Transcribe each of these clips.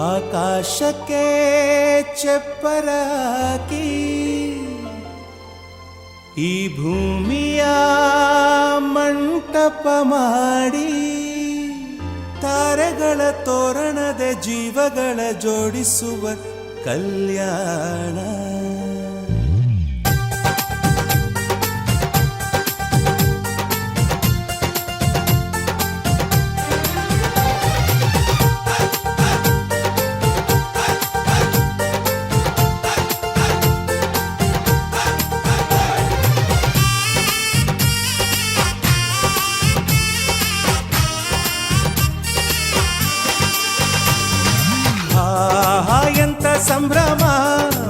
ಆಕಾಶಕ್ಕೆ ಚಪ್ಪರಾಕಿ ಈ ಭೂಮಿಯ ಮಂಟಪ ಮಾಡಿ ತಾರೆಗಳ ತೋರಣದ ಜೀವಗಳ ಜೋಡಿಸುವ ಕಲ್ಯಾಣ. ಎಂತ ಸಂಭ್ರಮ,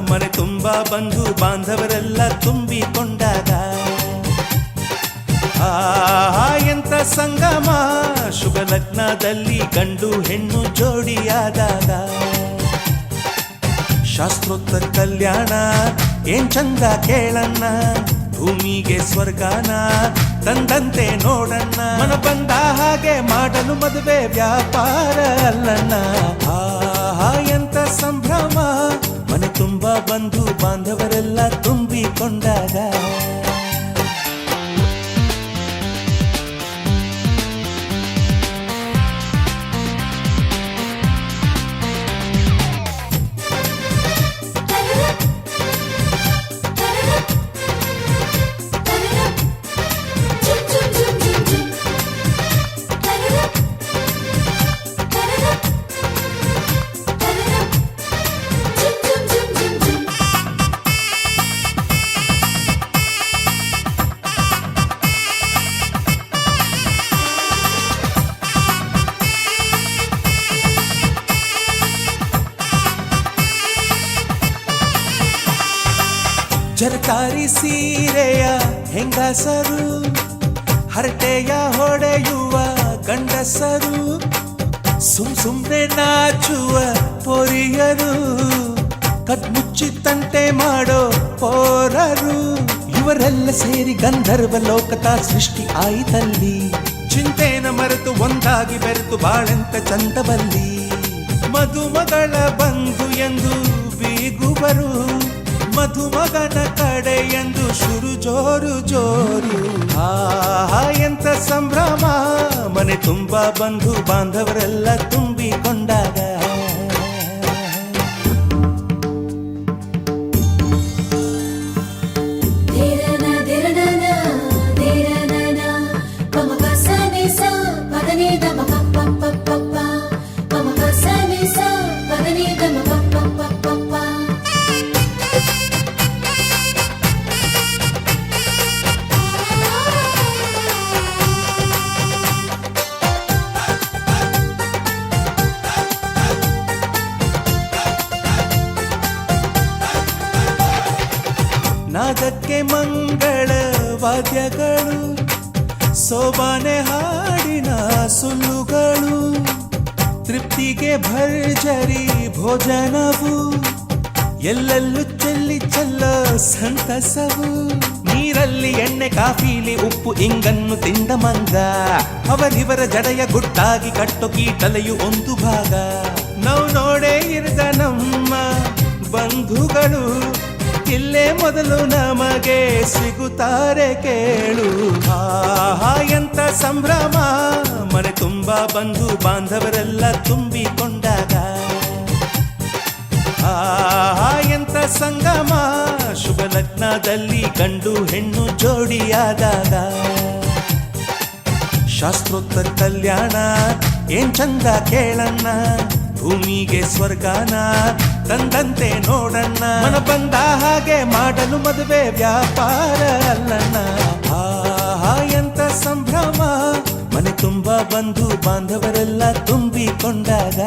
ಮನೆ ತುಂಬ ಬಂಧು ಬಾಂಧವರೆಲ್ಲ ತುಂಬಿಕೊಂಡಾಗ. ಎಂತ ಸಂಗಮ, ಶುಭ ಲಗ್ನದಲ್ಲಿ ಗಂಡು ಹೆಣ್ಣು ಜೋಡಿಯಾದಾಗ. ಶಾಸ್ತ್ರೋತ್ತರ ಕಲ್ಯಾಣ ಏನ್ ಚಂದ ಕೇಳಣ್ಣ, ಭೂಮಿಗೆ ಸ್ವರ್ಗಾನ ತಂದಂತೆ ನೋಡಣ್ಣ. ಮನ ಬಂದ ಹಾಗೆ ಮಾಡಲು ಮದುವೆ ವ್ಯಾಪಾರ ಅಲ್ಲಣ್ಣ. ಎಂತ ಸಂಭ್ರಮ, ಮನೆ ತುಂಬ ಬಂಧು ಬಾಂಧವರೆಲ್ಲ ತುಂಬಿಕೊಂಡಾಗ. ಜರಕಾರಿ ಸೀರೆಯ ಹೆಂಗಸರು, ಹರಟೆಯ ಹೊಡೆಯುವ ಗಂಡಸರು, ಸುಮ್ನೆ ನಾಚುವ ಪೊರಿಯರು, ಕದ್ಮುಚ್ಚಿ ತಂಟೆ ಮಾಡೋ ಪೋರರು. ಇವರೆಲ್ಲ ಸೇರಿ ಗಂಧರ್ವ ಲೋಕದ ಸೃಷ್ಟಿ ಆಯಿತಲ್ಲಿ. ಚಿಂತೆನ ಮರೆತು ಒಂದಾಗಿ ಬೆರೆತು ಬಾಳೆಂತ ಚಂದವಲ್ಲಿ. ಮದುಮಗಳ ಬಂಧು ಎಂದು ಬೀಗುವರು, ಮಧುಮಗನ ಕಡೆ ಎಂದು ಶುರು ಜೋರು ಜೋರು. ಎಂತ ಸಂಭ್ರಮ, ಮನೆ ತುಂಬ ಬಂಧು ಬಾಂಧವರೆಲ್ಲ ತುಂಬಿಕೊಂಡಾಗ. ನಾದಕ್ಕೆ ಮಂಗಳ ವಾದ್ಯಗಳು, ಸೋಬಾನೆ ಹಾಡಿನ ಸುಳ್ಳುಗಳು, ತೃಪ್ತಿಗೆ ಭರ್ಜರಿ ಭೋಜನವು, ಎಲ್ಲೆಲ್ಲೂ ಚೆಲ್ಲಿ ಚೆಲ್ಲ ಸಂತಸವು. ನೀರಲ್ಲಿ ಎಣ್ಣೆ ಕಾಫಿಲಿ ಉಪ್ಪು ಇಂಗನ್ನು ತಿಂದ ಮಂಗ, ಅವರಿವರ ಜಡೆಯ ಗುಟ್ಟಾಗಿ ಕಟ್ಟೋ ಕೀಟಲೆಯು ಒಂದು ಭಾಗ. ನಾವು ನೋಡೇ ಇರದ ನಮ್ಮ ಬಂಧುಗಳು ಇಲ್ಲೇ ಮೊದಲು ನಮಗೆ ಸಿಗುತ್ತಾರೆ ಕೇಳು. ಎಂತ ಸಂಭ್ರಮ, ಮನೆ ತುಂಬ ಬಂಧು ಬಾಂಧವರೆಲ್ಲ ತುಂಬಿಕೊಂಡಾಗ. ಎಂತ ಸಂಗಮ, ಶುಭ ಲಗ್ನದಲ್ಲಿ ಗಂಡು ಹೆಣ್ಣು ಜೋಡಿಯಾದಾಗ. ಶಾಸ್ತ್ರೋತ್ತರ ಕಲ್ಯಾಣ ಏನ್ ಚಂದ ಕೇಳಣ್ಣ, ಭೂಮಿಗೆ ಸ್ವರ್ಗಾನ ತಂದಂತೆ ನೋಡಣ್ಣ. ಮನ ಬಂದ ಹಾಗೆ ಮಾಡಲು ಮದುವೆ ವ್ಯಾಪಾರ ಅಲ್ಲಣ್ಣ. ಎಂತ ಸಂಭ್ರಮ, ಮನೆ ತುಂಬ ಬಂಧು ಬಾಂಧವರೆಲ್ಲ ತುಂಬಿಕೊಂಡಾಗ.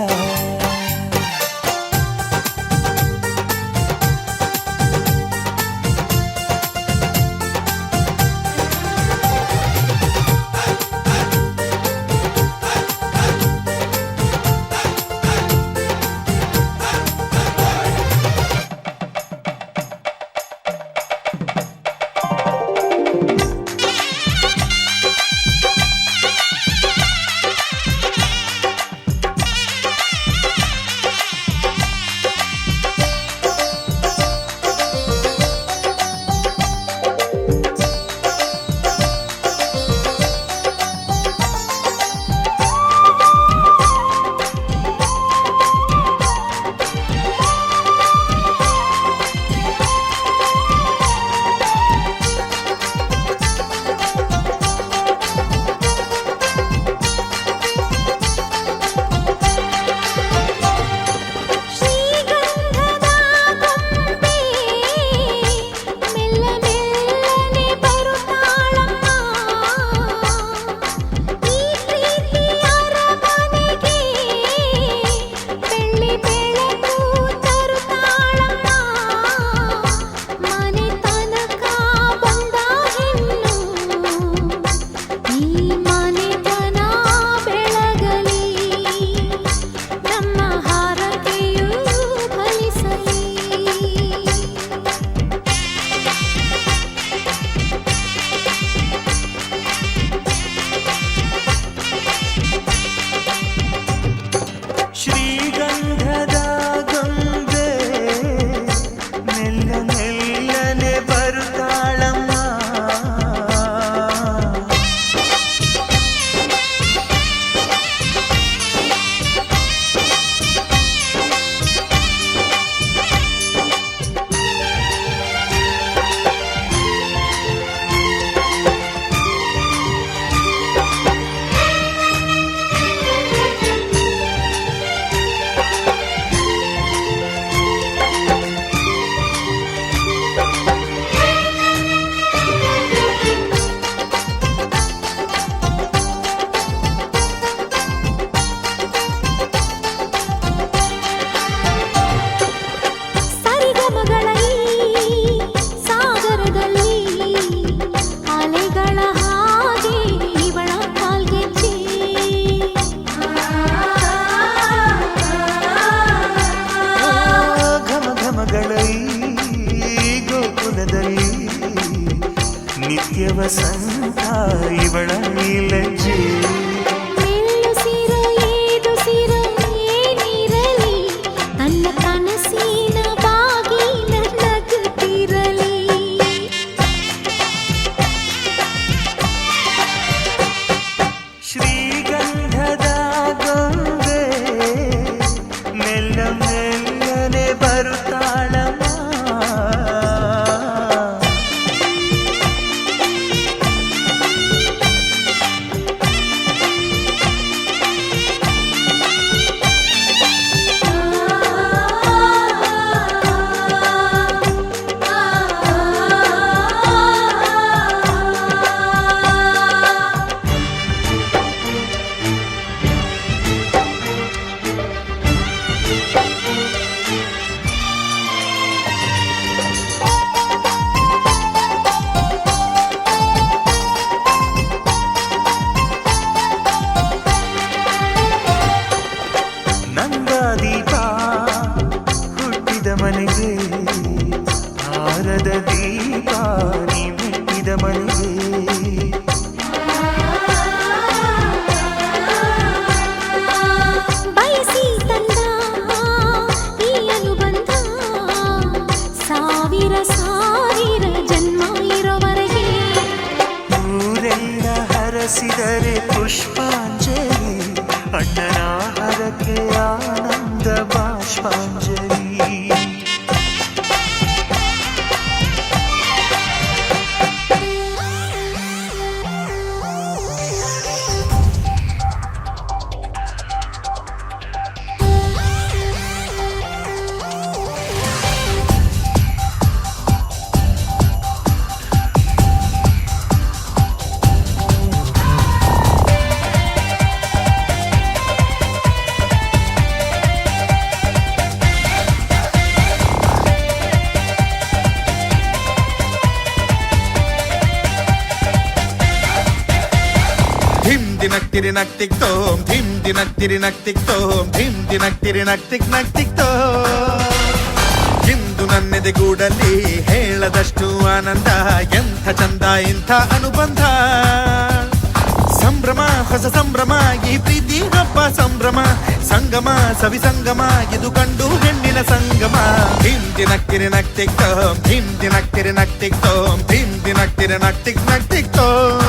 ವಸಂತ ಇವಳ ಲಜ್ಜೆ. ಮೆಲ್ಲುಸಿರು ಏದುಸಿರು ಏನಿರಲಿ ತನ್ನ ಕನಸಿನ ಬಾಗಿಲ ನಗುತ್ತಿರಲಿ. ಶ್ರೀಗಂಧದ ಗೊಂಬೆ ಮೆಲ್ಲ ಮೆಲ್ಲನೆ ಬರುತ್ತಾಳಮ್ಮ. ನಂದಾದೀಪ ಹುಟ್ಟಿದ ಮನೆಗೆ ಹಾರದ ದೀಪ ನೀ ಮೆಟ್ಟಿದ ಮನೆಗೆ. ಬಯಸಿ ತಂದ ಈ ಅನುಬಂಧ ಸಾವಿರ ಸಾವಿರ ಜನ್ಮ ಇರೋವರೆಗೆ. ಊರೆಲ್ಲ ಹರಸಿದರೆ ಪುಷ್ಪಾಂಜಲಿ ಅಣ್ಣನ ಹರಕೆ ಆನಂದ ಬಾಷ್ಪಾಂಜಲಿ. ಧಿಮ್ ದಿನಕ್ ತಿರಿನಕ್ ತಿಕ್ತೋಮ್ ಧಿಮ್ ದಿನಕ್ ತಿರಿನಕ್ ತಿಕ್ತೋಮ್ ಧಿಮ್ ದಿನಕ್ ತಿರಿನಕ್ ತಿಕ್ ನಕ್ ತಿಕ್ತೋಮ್. ಇಂದು ನನ್ನೆದೆಗೂಡಲ್ಲಿ ಹೇಳದಷ್ಟು ಆನಂದ, ಎಂಥ ಚಂದ ಇಂಥ ಅನುಬಂಧ. ಸಂಭ್ರಮ ಹೊಸ ಸಂಭ್ರಮ ಈ ಪ್ರೀತಿ ಹಬ್ಬ ಸಂಭ್ರಮ, ಸಂಗಮ ಸವಿ ಸಂಗಮ ಇದು ಕಂಡು ಹೆಣ್ಣಿನ ಸಂಗಮ. ಧಿಮ್ ದಿನಕ್ ತಿರಿನಕ್ ತಿಕ್ತೋಮ್ ಧಿಮ್ ದಿನಕ್ ತಿರಿನಕ್ ತಿಕ್ತೋಮ್ ಧಿಮ್ ದಿನಕ್ ತಿರಿನಕ್ ತಿಕ್ ನಕ್ ತಿಕ್ತೋಮ್.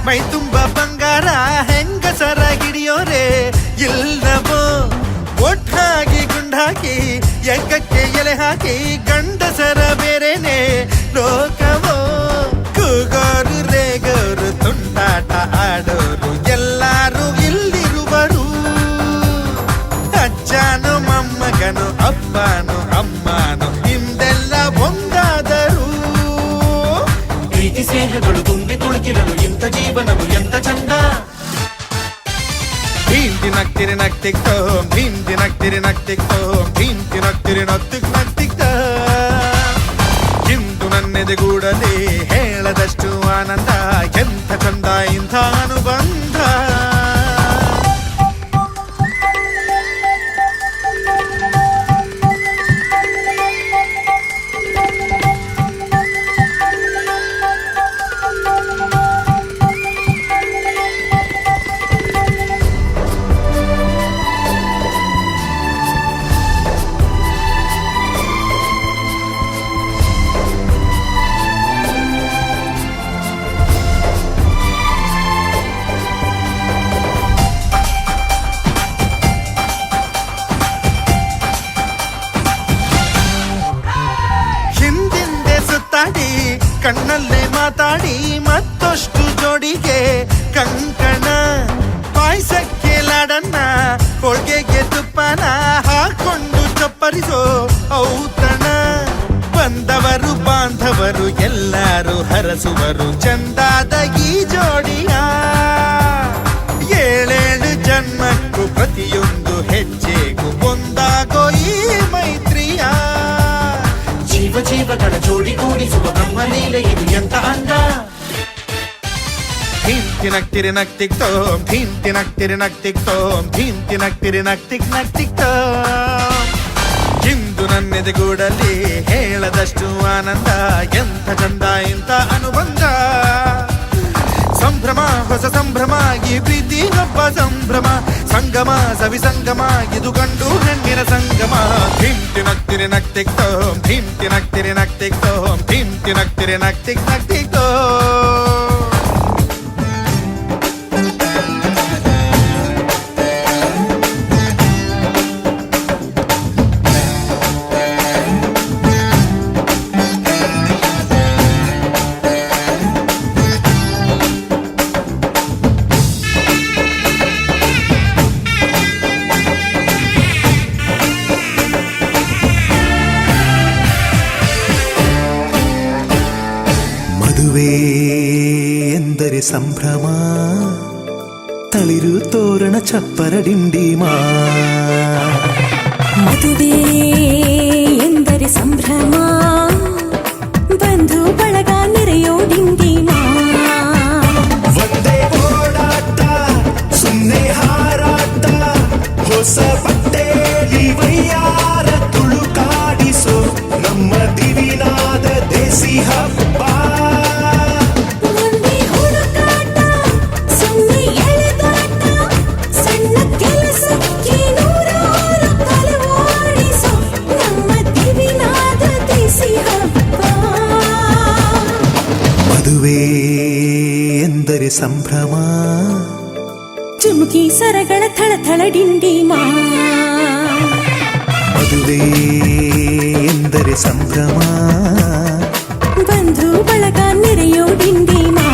ಮೈ ತುಂಬ ಬಂಗಾರ ಹೆಂಗಸರ ಗಿಡಿಯೋರೆ ಇಲ್ಲವೋ, ಒಟ್ಟಾಗಿ ಗುಂಡಾಕಿ ಎಕ್ಕಕ್ಕೆ ಎಲೆ ಹಾಕಿ ಗಂಡಸರ ಬೇರೆನೆ ಲೋಕವೋ. ಕೂಗೋರು ರೇಗೋರು ತುಂಟಾಟ ಆಡೋರು ಎಲ್ಲಾರು ಇಲ್ಲಿರುವರು, ಅಜ್ಜನು ಮೊಮ್ಮಗನು ಅಪ್ಪನು ಅಮ್ಮನು ಹಿಂದೆಲ್ಲ ಒಂದಾದರು. ಪ್ರೀತಿ ಸ್ನೇಹಗಳು ತುಂಬಿ ತುಳುಕಿರಲು ಇಂಥ ಜೀವನವು ಎಂಥ ಚಂದ. ಭೀಮ್ ದಿನಕ್ ತಿರಿನಕ್ ತಿಕ್ತೋಮ್ ಭೀಮ್ ದಿನಕ್ ತಿರಿನಕ್ ತಿಕ್ತೋಮ್ ಭೀಮ್ ದಿನಕ್ ತಿರಿನಕ್ ತಿಕ್ ನಕ್ ತಿಕ್ತ. ಇಂದು ನನ್ನೆದೆಗೂಡಲಿ ಹೇಳದಷ್ಟು ಆನಂದ, ಎಂಥ ಚಂದ ಇಂಥ ಅನುಬಂಧ. ಕಣ್ಣಲ್ಲೇ ಮಾತಾಡಿ ಮತ್ತಷ್ಟು ಜೋಡಿಗೆ ಕಂಕಣ, ಪಾಯಸಕ್ಕೆ ಲಾಡನ್ನ ಹೋಳ್ಗೆಗೆ ತುಪ್ಪನ ಹಾಕೊಂಡು ಚಪ್ಪರಿಸೋ ಔತಣ. ಊರವರು ಎಲ್ಲರೂ ಹರಸುವರು ಚಂದಾದ ಈ ಜೋಡಿಯ ಏಳೇಳು ಜನ್ಮಕ್ಕೂ ಪ್ರತಿಯೊಂದು ಹೆಜ್ಜೆಗೂ ಒಂದಾಗೋ ಈ ಮೈತ್ರಿಯ ಜೀವ ಜೀವಗಳ ಜೋಡಿ ಕೂಡಿಸುವ ಬ್ರಹ್ಮಲೀಲೆ ಇದು ಎಂತ ಅಂದ ಧಿಂತಿನಕ್ತಿರಿ ನಕ್ತಿಕ್ತೋಂ ಧಿಂತಿನಕ್ತಿರಿ ನಕ್ತಿಕ್ತೋಂ ಧಿಂತಿನಕ್ತಿರಿ ನಕ್ತಿಕ್ ನಕ್ತಿಕ್ತೋಂ ಇಂದು ನನ್ನೆದೆಗೂಡಲಿ ಹೇಳದಷ್ಟು ಆನಂದ ಎಂಥ ಚಂದ ಇಂಥ ಅನುಬಂಧ ಸಂಭ್ರಮ ಹೊಸ ಸಂಭ್ರಮ ಈ ಪ್ರೀತಿ ಹಬ್ಬ ಸಂಭ್ರಮ ಸಂಗಮ ಸವಿ ಸಂಗಮ ಇದು ಗಂಡು ಹೆಣ್ಣಿನ ಸಂಗಮ ಧಿಂತಿನಕ್ತಿರಿ ನಕ್ತಿಕ್ತೋಂ ಧಿಂತಿನಕ್ತಿರಿ ನಕ್ತಿಕ್ತೋಂ ಧಿಂತಿನಕ್ತಿರಿ ನಕ್ತಿಕ್ ನಕ್ತಿಕ್ತೋಂ ಮದುವೆ ಎಂದರೆ ಸಂಭ್ರಮ ತಳಿರು ತೋರಣ ಚಪ್ಪರ ಡಿಂಡಿಮಾ ಮದುವೆ ಎಂದರೆ ಸಂಭ್ರಮ ಬಂಧು ಬಳಗ ನೆರೆಯೋ ಡಿಂಡಿಮಾ ಒಂದೇ ಓಡಾಟ ಸುಮ್ಮನೆ ಹಾರಾಟ ಹೊಸ ಬಟ್ಟೆಲಿ ವೈಯಾರ ತುಳುಕಾಡಿಸೋ ನಮ್ಮ ದಿವಿನಾದ ದೇಸಿ ಹಬ್ಬ ಒಂದೇ ಹುಡುಕಾಟ ಸುಮ್ಮನೆ ಎಳೆದಾಟ ಸಣ್ಣ ಕೆಲಸಕ್ಕೆ ನೂರಾರು ತಲೆ ಓಡಿಸೋ ನಮ್ಮ ದಿವಿನಾದ ದೇಸಿ ಹಬ್ಬ ಮದುವೆ ಎಂದರೆ ಸಂಭ್ರಮ ಚುಮುಕಿ ಸರಗಳ ಥಳಥಳ ಡಿಂಡಿಮಾ ಮದುವೆ ಎಂದರೆ ಸಂಭ್ರಮ ಬಂಧು ಬಳಗ ನೆರೆಯೋ ಡಿಂಡಿಮಾ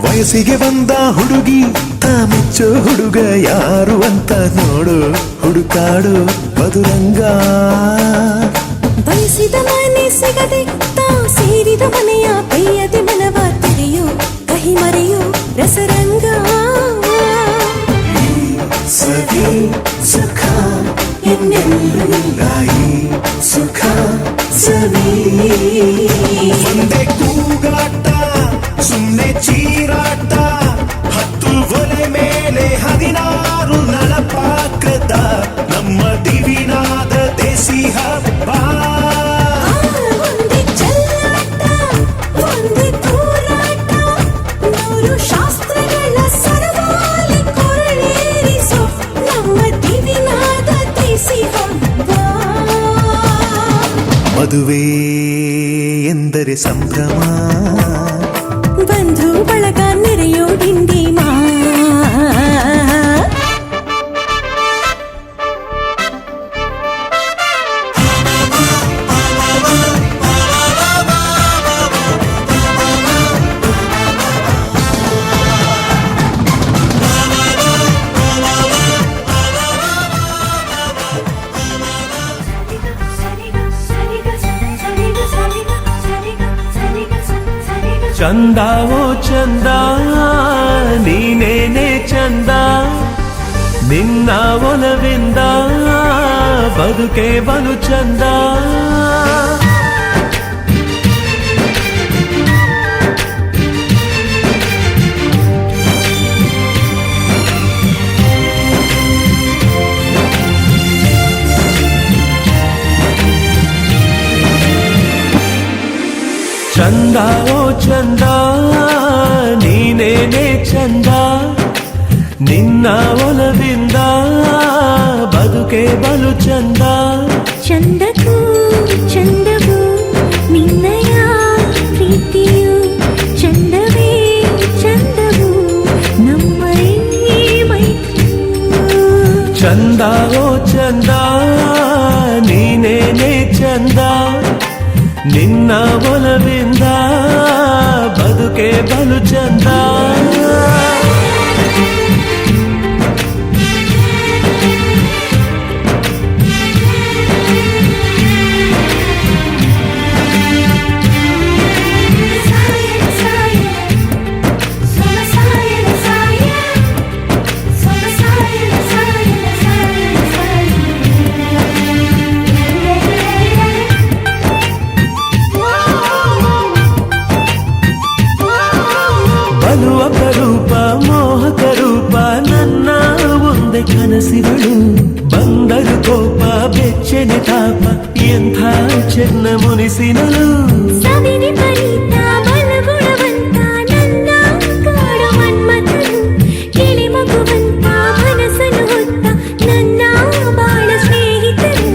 ವಯಸ್ಸಿಗೆ ಬಂದ ಹುಡುಗಿ ತಾ ಮೆಚ್ಚೋ ಹುಡುಗ ಯಾರು ಅಂತ ನೋಡು ಹುಡುಕಾಡು ಮಧುರಂಗ ಬಯಸಿದ ಮನೆ ಸಿಗದೆ ತಾ ಸೇರಿದ ಮನೆಯ ಬೈಯದೆ ಮನವ ತೆರೆಯೋ ಕಹಿ ಮರೆಯೋ ರಸರಂಗ ಸವಿ ಸುಖ ಇನ್ನೆಲ್ಲೂ ಇಲ್ಲ ಈ ಸುಖ ಸವಿ ಒಂದೇ ಕೂಗಾಟ ಸುಮ್ಮನೆ ಚೀರಾಟ ಹತ್ತು ಒಲೆ ಮೇಲೆ 16 ನಳಪಾಕದ ನಮ್ಮ ದಿವಿನಾದ ದೇಸಿ ಹಬ್ಬ ಒಂದೇ ಚೆಲ್ಲಾಟ ಒಂದೇ ತೂರಾಟ ನೂರು ಶಾಸ್ತ್ರಗಳ ಸರಮಾಲೆ ಕೊರಳೇರಿಸೋ ನಮ್ಮ ದಿವಿನಾದ ದೇಸಿ ಹಬ್ಬ ಮದುವೆ ಎಂದರೆ ಸಂಭ್ರಮ ಬಂಧು ಬಳಗ ನೆರೆಯೋ ಡಿಂಡಿಮಾ ಚಂದ ಓ ಚಂದ ನೀನೇನೆ ಚಂದ ನಿನ್ನ ಒಲವಿಂದ ಬದುಕೆ ಬಲು ಚಂದ ಚಂದ ಓ ಚಂದ ನೀನೇನೆ ಚಂದ ನಿನ್ನ ಒಲವಿಂದ ಬದುಕೆ ಬಲು ಚಂದ ಚಂದಕ್ಕೂ ಚಂದವು ನಿನ್ನಯ ಪ್ರೀತಿಯು ಚಂದವೇ ಚಂದವು ನಮ್ಮ ಈ ಮೈತ್ರಿಯು ಚಂದ ಓ ಚಂದ ನೀನೇನೆ ಚಂದ ನಿನ್ನ ಒಲವಿಂದ ಬದುಕೆ ಬಲು ಚಂದ ಬಲು ಅಪರೂಪ ಮೋಹಕ ರೂಪ ನನ್ನ ಒಂದೇ ಕನಸಿಗಳು ಬಂದರು ಕೋಪ ಬೆಚ್ಚನೆ ತಾಪ ಎಂಥ ಚೆನ್ನ ಮುನಿಸಿನಲು ಸವಿನಿ ಪರಿತ ಬಲಗುಣವಂತ ನನ್ನ ಕಾಡು ಮನ್ಮಥನು ಕಿಳಿ ಮಗುವಂತ ಮನಸ್ಸನ್ನು ಹೊತ್ತ ನನ್ನ ಬಾಳ ಸ್ನೇಹಿತರು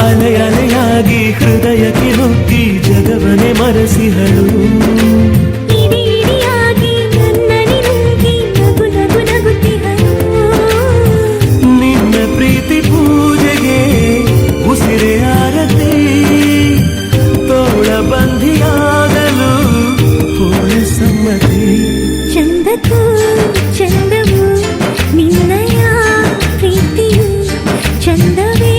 ಅಲೆ ಅಲೆಯಾಗಿ ಹೃದಯಕ್ಕೆ ನುಗ್ಗಿ ಜಗವನೆ ಮರೆಸಿಹಳು ಇಡಿ ಇಡಿಯಾಗಿ ನನ್ನನಿ ನುಂಗಿ ನಗು ನಗು ನಗುತ್ತಿಹಳು ನಿನ್ನ ಪ್ರೀತಿ ಪೂಜೆಗೆ ಉಸಿರೆ ಆರತಿ ತೋಳ ಬಂಧಿಯಾಗಲು ಪೂರ್ಣ ಸಮ್ಮತಿ ಚಂದಕ್ಕೂ ಚಂದವು ನಿನ್ನಯ ಪ್ರೀತಿಯು ಚಂದವೇ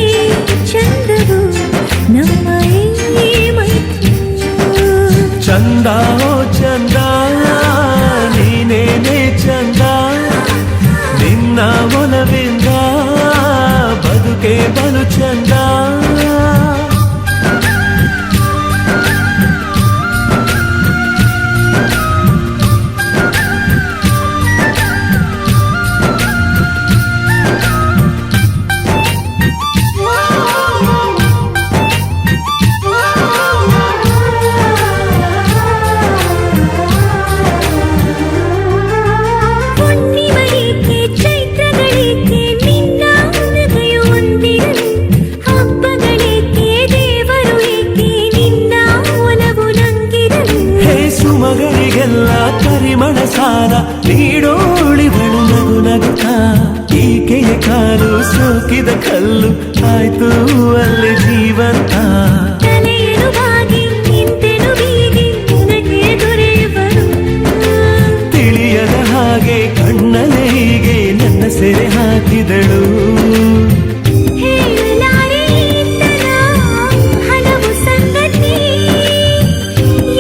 ಚಂದವು ನಮ್ಮ ಈ ಮೈತ್ರಿಯು ಚಂದ ಓ ಚಂದ ನೀನೇನೆ ಚಂದ ನಿನ್ನ ಒಲವಿಂದ ಬದುಕೆ ಬಲು ಚಂದ ಹುಣ್ಣಿಮೆಯೇಕೆ ಚೈತ್ರಗಳೇಕೆ ನಿನ್ನ ಹೃದಯ ಒಂದಿರಲಿ ಹಬ್ಬಗಳೇಕೆ ದೇವರು ಏಕೆ ನಿನ್ನ ಒಲವು ನಂಗಿರಲಿ ಹೇ ಸುಮಗಳಿಗೆಲ್ಲ ಪರಿಮಳ ಸಾಲ ನೀಡೋಳಿವಳು ನಗು ನಗುತ್ತ ಈಕೆಯ ಕಾಲು ಸೋಕಿದ ಕಲ್ಲು ಆಯ್ತು ಅಲ್ಲಿ ಜೀವಂತ ತಲೆಯನು ಬಾಗಿ ನಿಂತೆನು ಬೀಗಿ ನಿನಗೆ ದೊರೆಯುವರು ತಿಳಿಯದ ಹಾಗೆ ಕಣ್ಣಲೆ ಹೀಗೆ ನನ್ನ ಸೆರೆ ಹಾಕಿದಳು ಹೇಳಲಾರೆ ಈತನ ಹಲವು ಸಂಗತಿ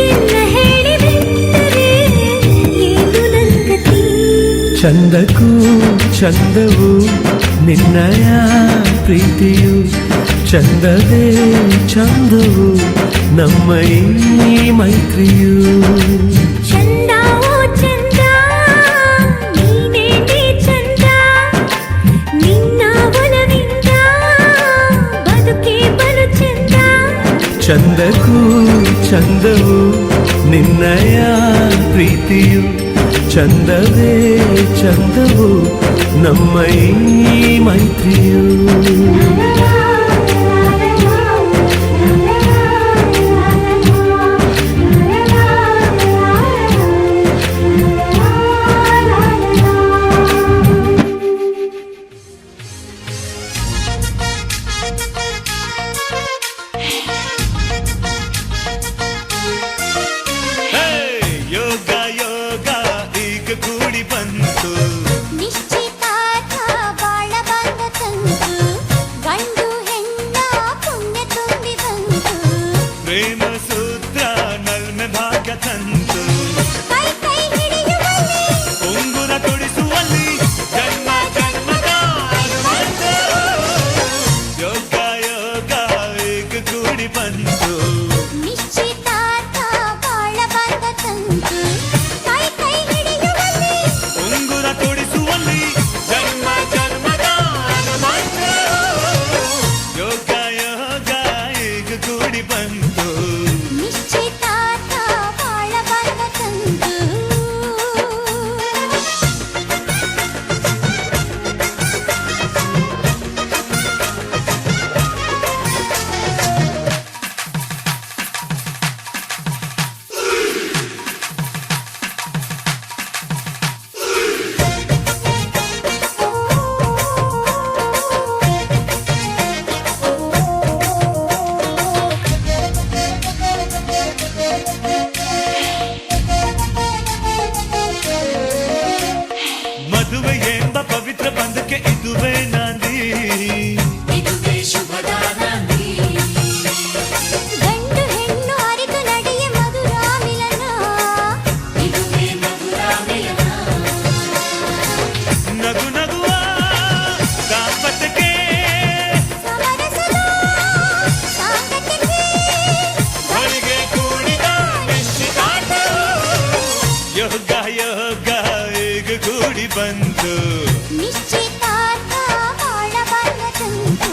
ಎಲ್ಲ ಹೇಳಿಬಿಟ್ಟರೆ ಏನು ನನ್ಗತಿ ಚಂದಕ್ಕೂ ಚಂದವು ನಿನ್ನಯ ಪ್ರೀತಿಯು ಚಂದವೇ ಚಂದವು ನಮ್ಮ ಈ ಮೈತ್ರಿಯು ಚಂದ ಓ ಚಂದ ನೀನೇನೆ ಚಂದ ನಿನ್ನ ಒಲವಿಂದ ಬದುಕೆ ಬಲು ಚಂದ ಚಂದಕ್ಕೂ ಚಂದವು ನಿನ್ನಯ ಪ್ರೀತಿಯು ಚಂದವೇ ಚಂದವು ನಮ್ಮ ಈ ಮೈತ್ರಿಯು ಯೋಗ ಯೋಗ ಈಗ ಕೂಡಿ ಬಂತು ನಿಶ್ಚಿತಾರ್ಥ ಬಾಳ ಬಂದ ತಂತು ಗಂಡು ಹೆಣ್ಣ ಪುಣ್ಯ ತುಂಬಿ ಬಂತು ಪ್ರೇಮ ಸೂತ್ರ ನಲ್ಮೆ ಭಾಗ್ಯ ತಂತು ಕೈ ಕೈ ಹಿಡಿಯುವಲ್ಲಿ ಉಂಗುರ ತೊಡಿಸುವಲ್ಲಿ ಜನ್ಮ ಜನ್ಮದ ಅನುಬಂಧ. ಯೋಗ ಯೋಗ ಈಗ ಕೂಡಿ ಬಂತು ನಿಶ್ಚಿತಾರ್ಥ ಬಾಳ ಬಂದ ತಂತು ಕೈ ಕೈ ಹಿಡಿಯುವಲ್ಲಿ ಉಂಗುರ ತೊಡಿಸುವಲ್ಲಿ ಜನ್ಮ ಜನ್ಮದ ಅನುಬಂಧ. ಯೋಗ ಯೋಗ ಈಗ ಕೂಡಿ ಬಂತು ನಿಶ್ಚಿತಾರ್ಥ ಬಾಳ ಬಂದ ತಂತು ಬಂತು. ನಿಶ್ಚಿತಾರ್ಥ ಮಾಡಬಲ್ಲ ತಂತು.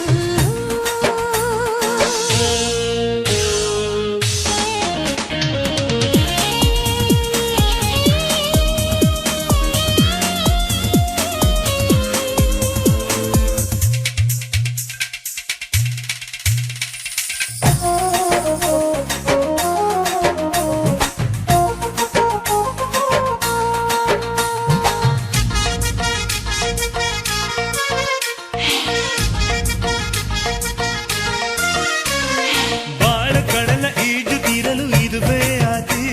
ಬಾಳ ಕಡಲ ಈಜು ತೀರಲು ಇದುವೇ ಆದಿ.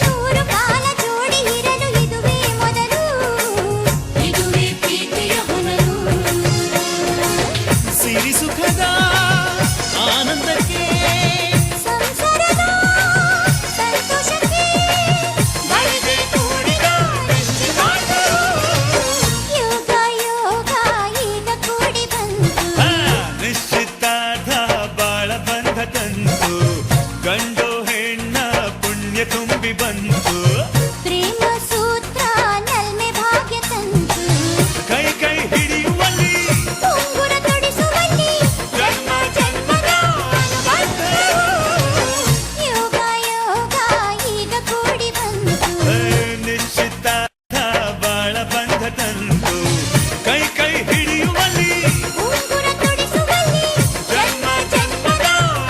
ನೂರು ಕಾಲ ಜೋಡಿ ಇರಲು ಇದುವೇ ಮೊದಲು. ಇದುವೇ ಪ್ರೀತಿಯ ಹೊನಲು. ಸಿರಿ ಸುಖದ ಆನಂದಕ್ಕೆ ಸಂಸಾರದ ಸಂತೋಷಕ್ಕೆ ಬಳಿಗೆ ಕೂಡಿದ ನಿಶ್ಚಿತಾರ್ಥ. ಯೋಗ ಯೋಗ ಈಗ ಕೂಡಿ ಬಂತು. ಆ, ನಿಶ್ಚಿತಾರ್ಥ ಬಾಳ ಬಂಧ ತಂತು. ಗಂಡು ಹೆಣ್ಣ ಪುಣ್ಯ ತುಂಬಿ ಬಂತು. ಪ್ರೇಮ ಸೂತ್ರ ನಲ್ಮೆ ಭಾಗ್ಯ ತಂತು. ಕೈ ಕೈ ಹಿಡಿಯುವಲ್ಲಿ ಉಂಗುರ ತೊಡಿಸುವಲ್ಲಿ ಜನ್ಮ ಜನ್ಮದ ಅನುಬಂಧ. ಯೋಗ ಯೋಗ ಈಗ ಕೂಡಿ ಬಂತು. ನಿಶ್ಚಿತಾರ್ಥ ಬಾಳ ಬಂಧ ತಂತು. ಕೈ ಕೈ ಹಿಡಿಯುವಲ್ಲಿ ಉಂಗುರ ತೊಡಿಸುವಲ್ಲಿ ಜನ್ಮ ಜನ್ಮದ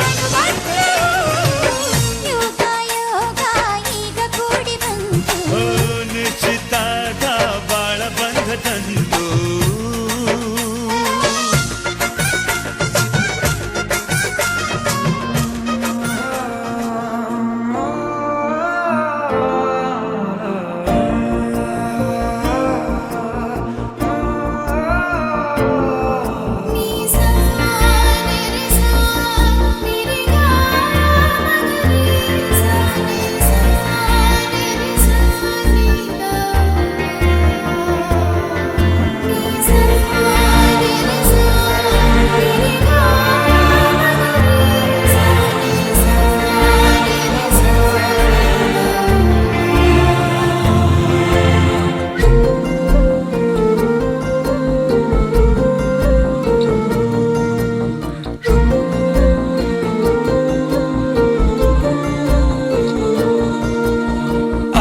ಅನುಬಂಧ. ಯೋಗ ಯೋಗ ಈಗ ಕೂಡಿ ಬಂತು. ನಿಶ್ಚಿತಾರ್ಥ ಬಾಳ ಬಂಧ ತಂತು.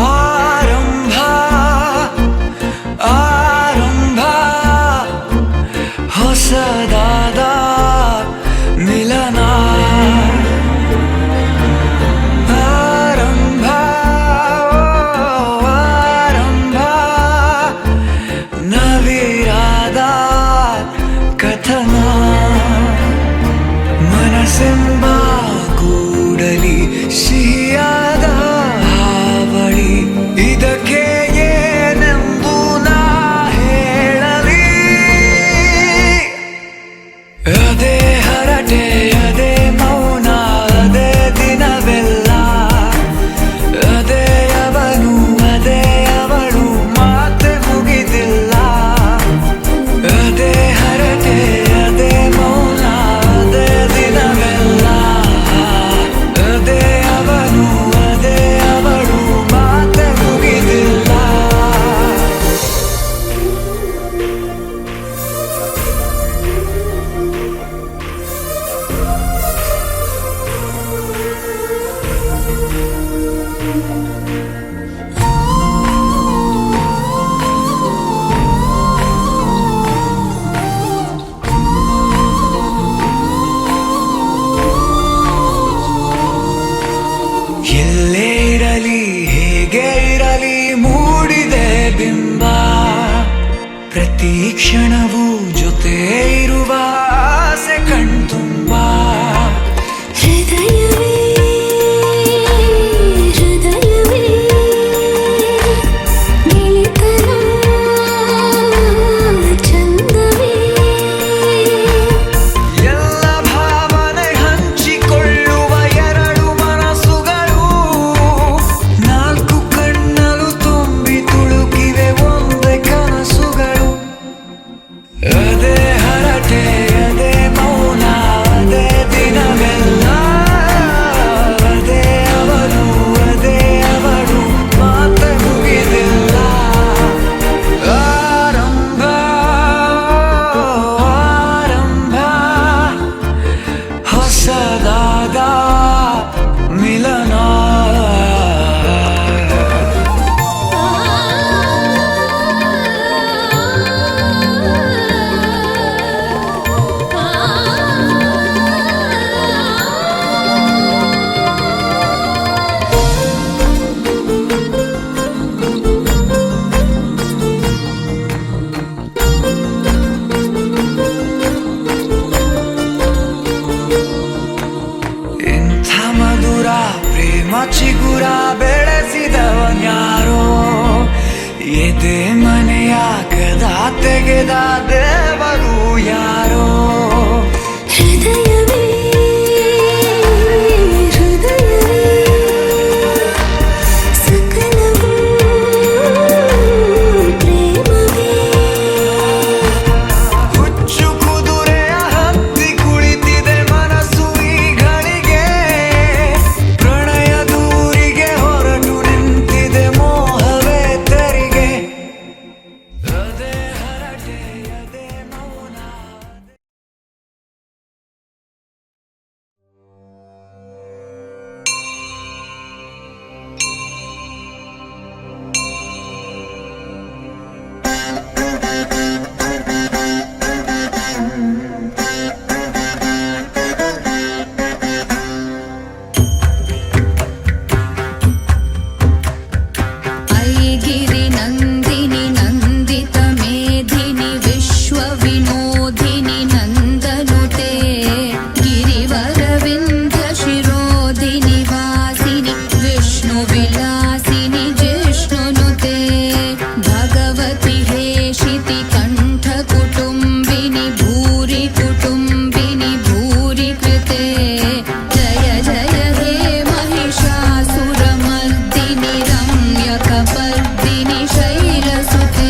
ಆರಂಭ ಆರಂಭ ಹೊಸದಾದ ಮಿಲನ. ಆರಂಭ ಆರಂಭ ನವಿರಾದ ಕಥನ. ಮನಸ್ಸೆಂಬ ಕೂಡಲಿ ಸಿಹಿಯಾದ ಹಾವಳಿ. ಇದಕ್ಕೆ ಏನೆಂದು ನಾ ಹೇಳಲಿ. ಅದೇ ಹರಟೆ ಅದೇ ಮೌನ ಅದೇ ದಿನವೆಲ್ಲ. ಅದೇ ಅವನು ಅದೇ ಅವಳು ಮಾತೆ ಮುಗಿದಿಲ್ಲ. ಅದೇ ಹರಟೆ ಅದೇ ಮೌನ ಅದೇ ದಿನವೆಲ್ಲ. ಅದೇ ಅವನು ಅದೇ ಅವಳು ಮಾತೆ ಮುಗಿದಿಲ್ಲ. ಎಲ್ಲೇ ಇರಲಿ ಹೇಗೆ ಇರಲಿ ಮೂಡಿದೆ ಬಿಂಬ. ಪ್ರತಿ ಕ್ಷಣವೂ ಜೊತೆ ಇರುವ ಆಸೆ ಕಣ್ತುಂಬ. ಹೃದಯವೇ ಹೃದಯವೇ ಗೆಳೆತನ ಚಂದವೇ. ಎಲ್ಲ ಭಾವನೆ ಹಂಚಿಕೊಳ್ಳುವ ಎರಡು ಮನಸ್ಸುಗಳು. ನಾಲ್ಕು ಕಣ್ಣಲು ತುಂಬಿ ತುಳುಕಿವೆ ಒಂದೇ ಕನಸುಗಳು. ಚಿಗುರ ಬೆಳೆಸಿದವನ್ಯಾರೋ ಎದೆ ಮನೆಯ ಕದ ತೆಗೆದ ದೇವರು ಯಾರೋ ಹೃದಯವೇ ಹೃದಯವೇ ಸಕಲವೂ ಪ್ರೇಮವೇ ಹುಚ್ಚು ಕುದುರೆಯ ಹತ್ತಿ ಕುಳಿತಿದೆ ಮನಸ್ಸು ಈಗಳಿಗೆ ಪ್ರಣಯ ದೂರಿಗೆ ಹೊರಟು ನಿಂತಿದೆ ಮೋಹವೇ ತೆರಿಗೆ ಅದೇ ಹರಟೆ ಅದೇ ಮೌನ ऐगिरि नन्दिनि नन्दित मेधिनि विश्वविनोदिनि नन्दनुते गिरिवरविन्द शिरोधिनि वासिनि विष्णुविलासिनि जिष्णुनुते भगवति हेशिति कण्ठ कुटुम्बिनि भूरि कुटुम्बिनि भूरि कृते जय जय हे महिषासुरमर्दिनि रम्यकपर्दिनि शैलसुते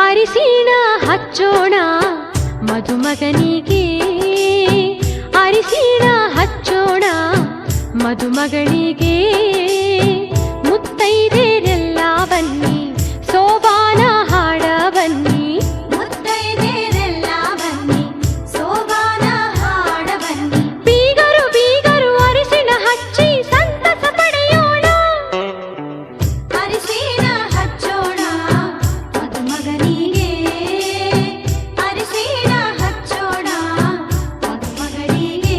ಅರಿಶಿಣ ಹಚ್ಚೋಣ ಮಧುಮಗನಿಗೆ ಅರಿಶಿಣ ಹಚ್ಚೋಣ ಮಧುಮಗಳಿಗೆ ಮುತ್ತೈದೆರೆಲ್ಲ ಬನ್ನಿ ಸೋಬಾನ ಹಾಡ ಬನ್ನಿ ಮುತ್ತೈದೆರೆಲ್ಲ ಬನ್ನಿ ಸೋಬಾನ ಹಾಡ ಬನ್ನಿ ಬೀಗರು ಬೀಗರು ಅರಿಶಿಣ ಹಚ್ಚಿ ಸಂತಸ ಪಡೆಯೋಣ ಅರಿಶಿಣ ಹಚ್ಚೋಣ ಮಧುಮಗನಿಗೆ ಅರಿಶಿಣ ಹಚ್ಚೋಣ ಮಧುಮಗನಿಗೆ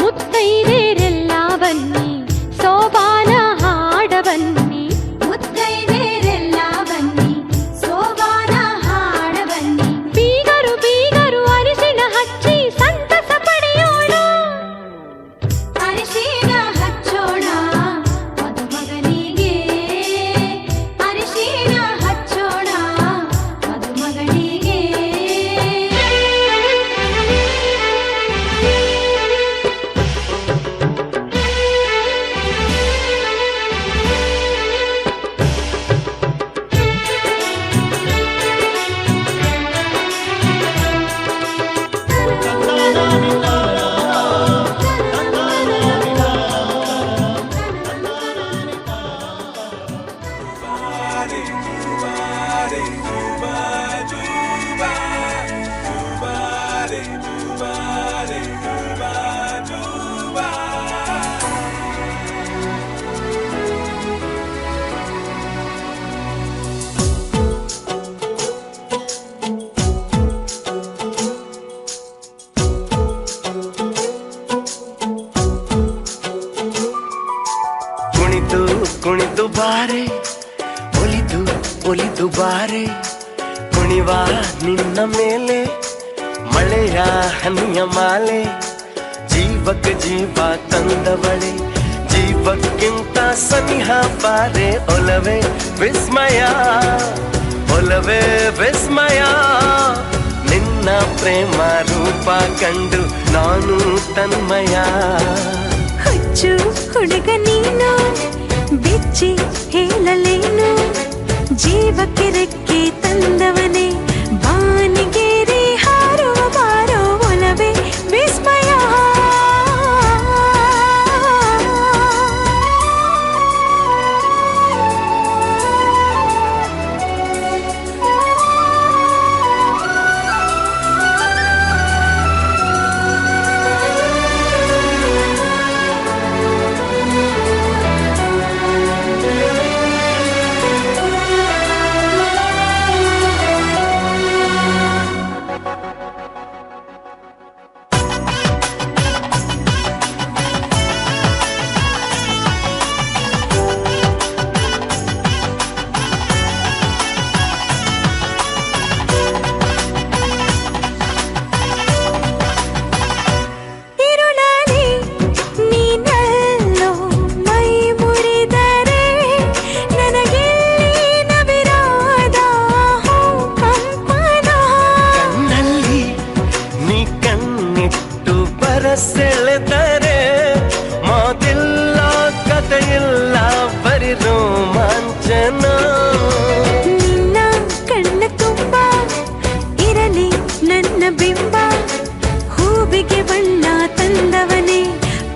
ಮುತ್ತೈದೆರೆಲ್ಲ ಬನ್ನಿ ಸೋಬಾನ ಹಾಡ ಬನ್ನಿ ಮುತ್ತೈದೆರೆಲ್ಲ ಬನ್ನಿ ಸೋಬಾನ ಹಾಡ ಬನ್ನಿ ಬೀಗರು ಬೀಗರು ಅರಿಶಿಣ ಹಚ್ಚಿ ಸಂತಸ ಪಡೆಯೋಣ ಅರಿಶಿಣ ಹಚ್ಚೋಣ ಮಧುಮಗನಿಗೆ ಅರಿಶಿಣ ಹಚ್ಚೋಣ ಮಧುಮಗನಿಗೆ ಕುಣಿತು ಕುಣಿತು ಬಾರೆ ಒಲಿದು ಒಲಿದು ಬಾರೆ ಕುಣಿವ ನಿನ್ನ ಮೇಲೆ ಮಳೆಯ ಹನಿಯ ಮಾಲೆ ಜೀವಕ್ಕೆ ಜೀವ ತಂದವಳೆ ಜೀವಕ್ಕಿಂತ ಸನಿಹ ಬಾರೆ ಒಲವೇ ವಿಸ್ಮಯ ಒಲವೇ ವಿಸ್ಮಯ ನಿನ್ನ ಪ್ರೇಮ ರೂಪ ರೂಪ ಕಂಡು ನಾನು ತನ್ಮಯ. ಹುಚ್ಚು ಹುಡುಗ ನೀನು ಬೆಚ್ಚಿ ಹೇಳಲೇನು, ಜೀವಕ್ಕೆ ರೆಕ್ಕೆ ತಂದವನೇ ಬಾನಿಗೇರಿ ಹಾರುವ ಬಾರೋ ಒಲವೇ ವಿಸ್ಮಯ. ಸೆಳೆದರೆ ಮಾತಿಲ್ಲ ಕಥೆಯಿಲ್ಲ ಬರಿ ರೋಮಾಂಚನ. ನಿನ್ನ ಕಣ್ಣ ತುಂಬ ಇರಲಿ ನನ್ನ ಬಿಂಬ, ಹೂವಿಗೆ ಬಣ್ಣ ತಂದವನೇ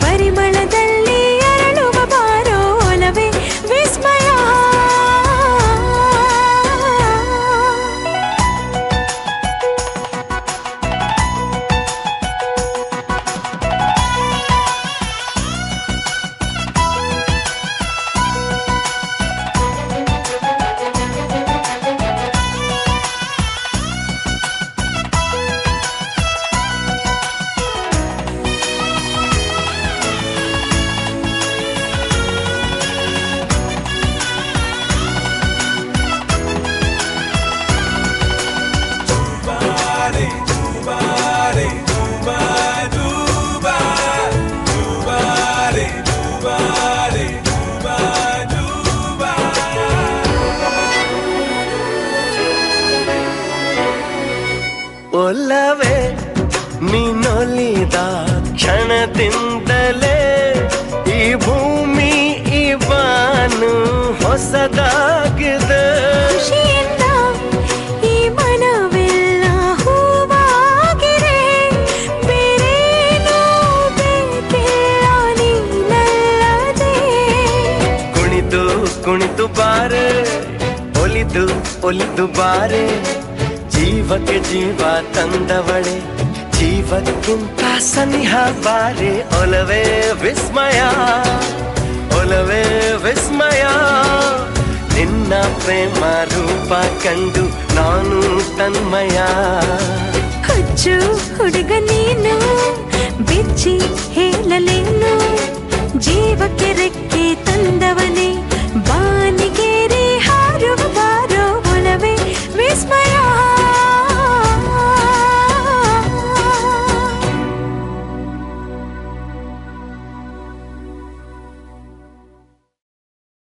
ಪರಿಮಳದಲ್ಲಿ ಅರಳುವ ಬಾರೋ ಒಲವೇ ವಿಸ್ಮಯ. ಒಲವೇ ನೀನೊಲಿದ ಕ್ಷಣದಿಂದಲೇ ಈ ಭೂಮಿ ಈ ಬಾನು ಹೊಸದಾಗಿದೆ. ಖುಷಿಯಿಂದ ಈ ಮನವೆಲ್ಲ ಹೂವಾಗಿದೆ, ಬೇರೇನೂ ಬೇಕಿಲ್ಲ ನೀನಲ್ಲದೆ. ಕುಣಿದು ಕುಣಿದು ಬಾರೆ ಒಲಿದು ಒಲಿದು ಬಾರೆ, ಜೀವಕ್ಕೆ ಜೀವ ತಂದವಳೆ ಜೀವಕ್ಕಿಂತ ಸನಿಹ ಬಾರೆ ಒಲವೇ ವಿಸ್ಮಯ ಒಲವೇ ವಿಸ್ಮಯ. ನಿನ್ನ ಪ್ರೇಮ ರೂಪ ಕಂಡು ನಾನು ತನ್ಮಯ. ಹುಚ್ಚು ಹುಡುಗ ನೀನು ಬೆಚ್ಚಿ ಹೇಳಲೇನು,